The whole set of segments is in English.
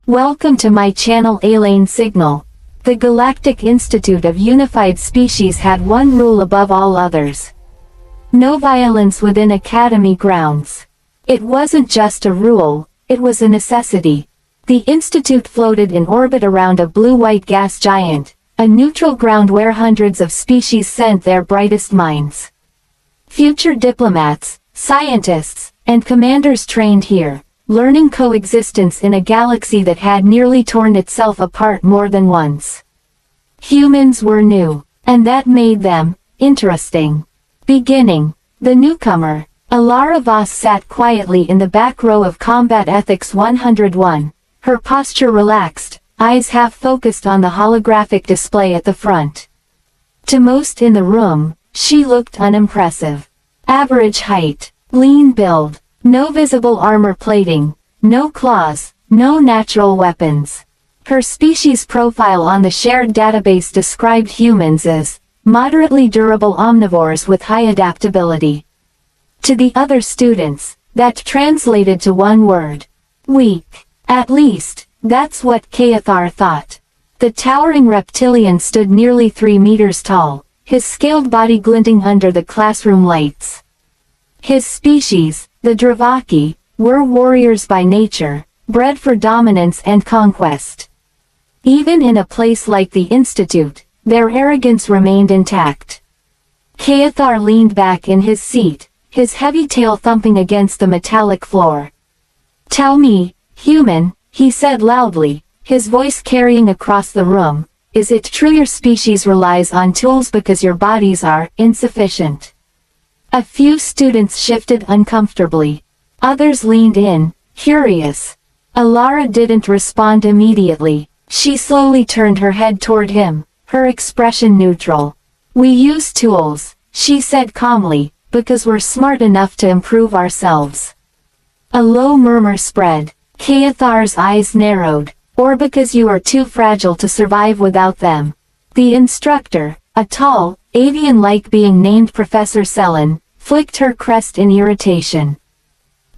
Welcome to my channel Alien Signal. The Galactic Institute of Unified Species had one rule above all others. No violence within Academy grounds. It wasn't just a rule, it was a necessity. The Institute floated in orbit around a blue-white gas giant, a neutral ground where hundreds of species sent their brightest minds. Future diplomats, scientists, and commanders trained here, learning coexistence in a galaxy that had nearly torn itself apart more than once. Humans were new, and that made them interesting. Beginning, the newcomer, Alara Voss sat quietly in the back row of Combat Ethics 101, her posture relaxed, eyes half focused on the holographic display at the front. To most in the room, she looked unimpressive. Average height, lean build, no visible armor plating, no claws, no natural weapons. Her species profile on the shared database described humans as moderately durable omnivores with high adaptability. To the other students, that translated to one word: weak. At least, that's what Kaethar thought. The towering reptilian stood nearly 3 meters tall, his scaled body glinting under the classroom lights. His species, the Dravaki, were warriors by nature, bred for dominance and conquest. Even in a place like the Institute, their arrogance remained intact. Kaethar leaned back in his seat, his heavy tail thumping against the metallic floor. "Tell me, human," he said loudly, his voice carrying across the room, "is it true your species relies on tools because your bodies are insufficient?" A few students shifted uncomfortably. Others leaned in, curious. Alara didn't respond immediately. She slowly turned her head toward him, her expression neutral. "We use tools," she said calmly, "because we're smart enough to improve ourselves." A low murmur spread. Kaethar's eyes narrowed. "Or because you are too fragile to survive without them." The instructor, a tall, avian-like being named Professor Selen, flicked her crest in irritation.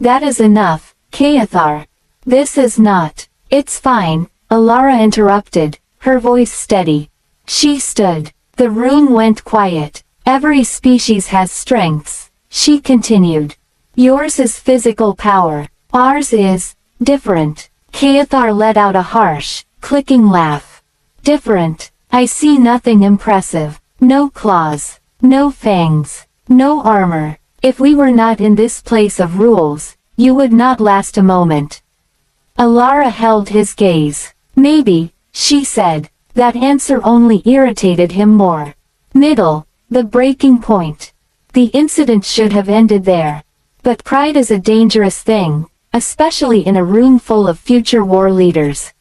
"That is enough, Kaethar. This is not." "It's fine," Alara interrupted, her voice steady. She stood. The room went quiet. "Every species has strengths," she continued. "Yours is physical power. Ours is different." Kaethar let out a harsh, clicking laugh. "Different? I see nothing impressive. No claws. No fangs. No armor. If we were not in this place of rules, you would not last a moment." Alara held his gaze. "Maybe," she said. That answer only irritated him more. Middle, the breaking point. The incident should have ended there. But pride is a dangerous thing, especially in a room full of future war leaders.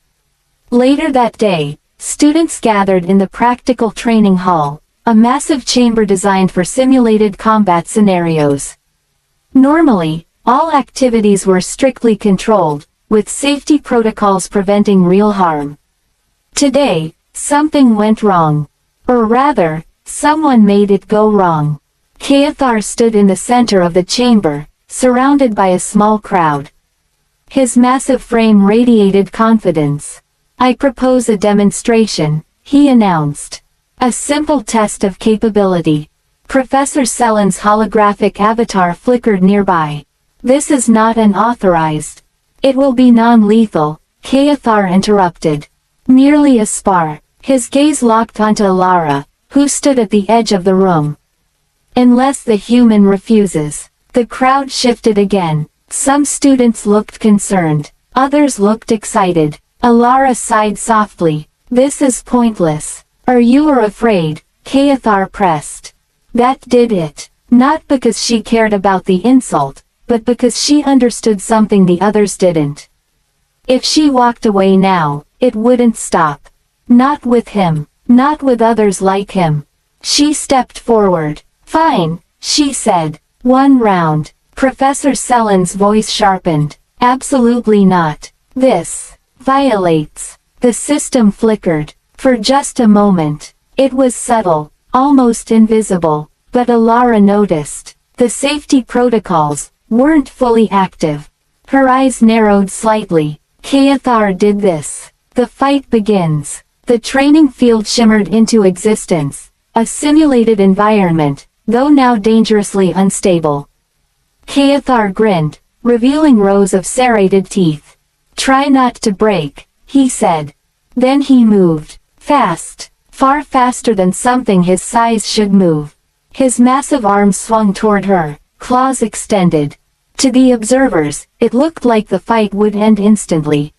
Later that day, students gathered in the practical training hall, a massive chamber designed for simulated combat scenarios. Normally, all activities were strictly controlled, with safety protocols preventing real harm. Today, something went wrong. Or rather, someone made it go wrong. Kaethar stood in the center of the chamber, surrounded by a small crowd. His massive frame radiated confidence. "I propose a demonstration," he announced. "A simple test of capability." Professor Selen's holographic avatar flickered nearby. "This is not unauthorized. It will be non-lethal," Kaethar interrupted. "Merely a spar." His gaze locked onto Alara, who stood at the edge of the room. "Unless the human refuses." The crowd shifted again. Some students looked concerned. Others looked excited. Alara sighed softly. "This is pointless." "Are you afraid?" Kaethar pressed. That did it. Not because she cared about the insult, but because she understood something the others didn't. If she walked away now, it wouldn't stop. Not with him. Not with others like him. She stepped forward. "Fine," she said. "One round." Professor Selen's voice sharpened. "Absolutely not. This violates." The system flickered. For just a moment. It was subtle, almost invisible, but Alara noticed. The safety protocols weren't fully active. Her eyes narrowed slightly. Keithar did this. The fight begins. The training field shimmered into existence, a simulated environment, though now dangerously unstable. Keithar grinned, revealing rows of serrated teeth. "Try not to break," he said. Then he moved. Fast. Far faster than something his size should move. His massive arms swung toward her, claws extended. To the observers, it looked like the fight would end instantly.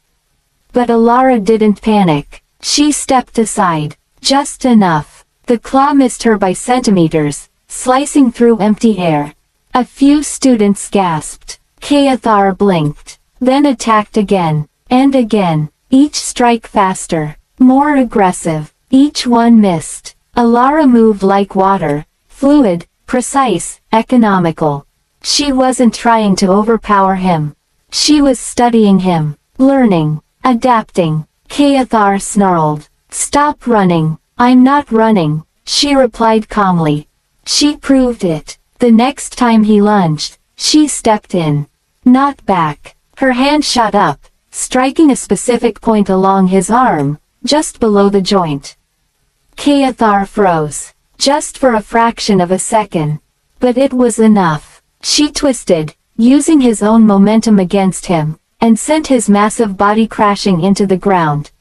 But Alara didn't panic. She stepped aside. Just enough. The claw missed her by centimeters, slicing through empty air. A few students gasped. Keithar blinked, then attacked again, and again, each strike faster, more aggressive. Each one missed. Alara moved like water, fluid, precise, economical. She wasn't trying to overpower him. She was studying him, learning, adapting. Keithar snarled. "Stop running." "I'm not running," she replied calmly. She proved it. The next time he lunged, she stepped in. Not back. Her hand shot up, striking a specific point along his arm, just below the joint. Keithar froze. Just for a fraction of a second. But it was enough. She twisted, using his own momentum against him, and sent his massive body crashing into the ground.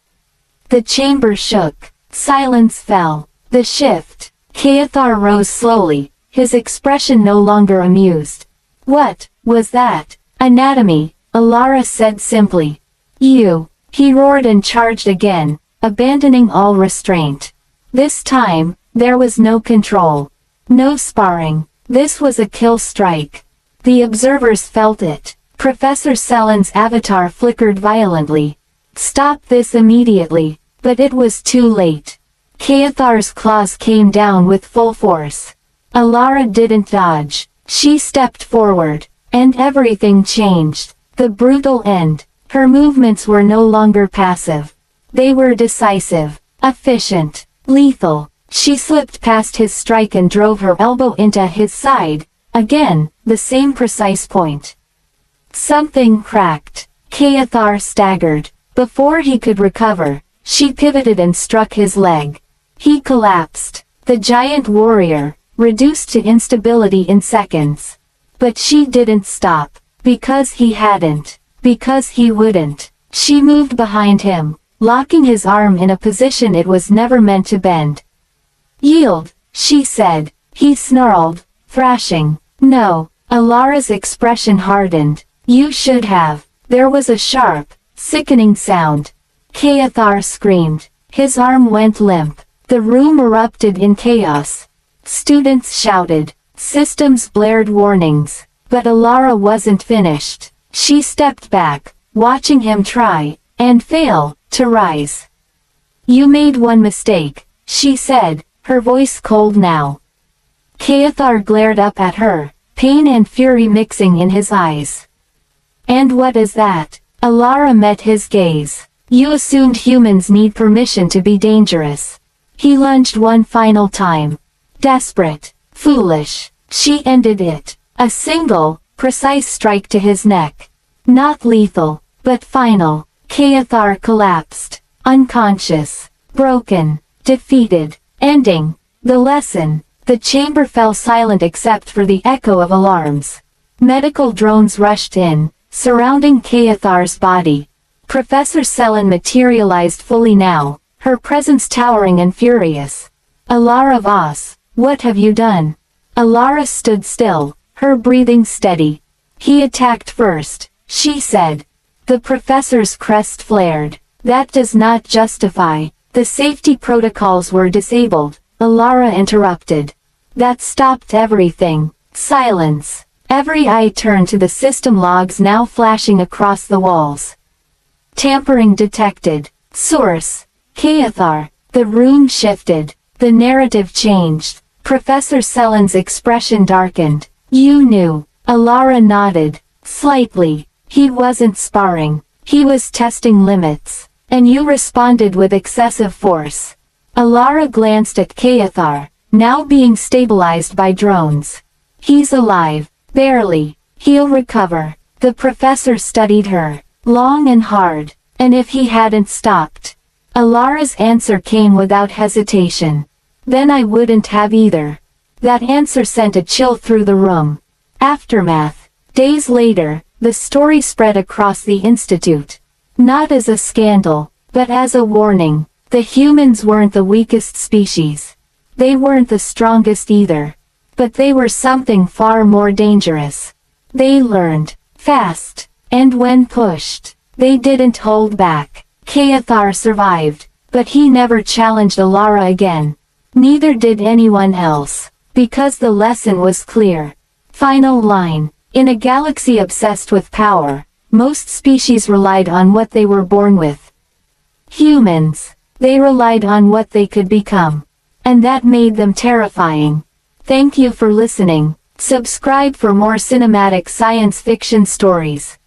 The chamber shook. Silence fell. The shift. Keithar rose slowly, his expression no longer amused. "What was that?" "Anatomy," Alara said simply. "You." He roared and charged again, abandoning all restraint. This time, there was no control. No sparring. This was a kill strike. The observers felt it. Professor Selen's avatar flickered violently. "Stop this immediately," but it was too late. Keithar's claws came down with full force. Alara didn't dodge. She stepped forward, and everything changed. The brutal end. Her movements were no longer passive. They were decisive, efficient, lethal. She slipped past his strike and drove her elbow into his side. Again, the same precise point. Something cracked. Keithar staggered. Before he could recover, she pivoted and struck his leg. He collapsed. The giant warrior, reduced to instability in seconds. But she didn't stop. Because he hadn't. Because he wouldn't. She moved behind him, locking his arm in a position it was never meant to bend. "Yield," she said. He snarled, thrashing. "No." Alara's expression hardened. "You should have." There was a sharp, sickening sound. Keithar screamed. His arm went limp. The room erupted in chaos. Students shouted. Systems blared warnings. But Alara wasn't finished. She stepped back, watching him try, and fail, to rise. "You made one mistake," she said, her voice cold now. Keithar glared up at her, pain and fury mixing in his eyes. "And what is that?" Alara met his gaze. "You assumed humans need permission to be dangerous." He lunged one final time. Desperate. Foolish. She ended it. A single, precise strike to his neck. Not lethal, but final. Keithar collapsed. Unconscious. Broken. Defeated. Ending. The lesson. The chamber fell silent except for the echo of alarms. Medical drones rushed in, surrounding Keithar's body. Professor Selen materialized fully now, her presence towering and furious. "Alara Voss, what have you done?" Alara stood still, her breathing steady. "He attacked first," she said. The professor's crest flared. "That does not justify." "The safety protocols were disabled," Alara interrupted. "That stopped everything." Silence. Every eye turned to the system logs now flashing across the walls. Tampering detected. Source. Keithar. The room shifted. The narrative changed. Professor Selen's expression darkened. "You knew." Alara nodded. Slightly. "He wasn't sparring. He was testing limits. And you responded with excessive force." Alara glanced at Keithar, now being stabilized by drones. "He's alive. Barely. He'll recover." The professor studied her, long and hard. And if he hadn't stopped? Alara's answer came without hesitation. Then I wouldn't have either. That answer sent a chill through the room. Aftermath. Days later, the story spread across the institute. Not as a scandal, but as a warning. The humans weren't the weakest species. They weren't the strongest either. But they were something far more dangerous. They learned fast, and when pushed, they didn't hold back. Kaethar survived, but he never challenged Alara again. Neither did anyone else, because the lesson was clear. Final line. In a galaxy obsessed with power, most species relied on what they were born with. Humans, they relied on what they could become. And that made them terrifying. Thank you for listening. Subscribe for more cinematic science fiction stories.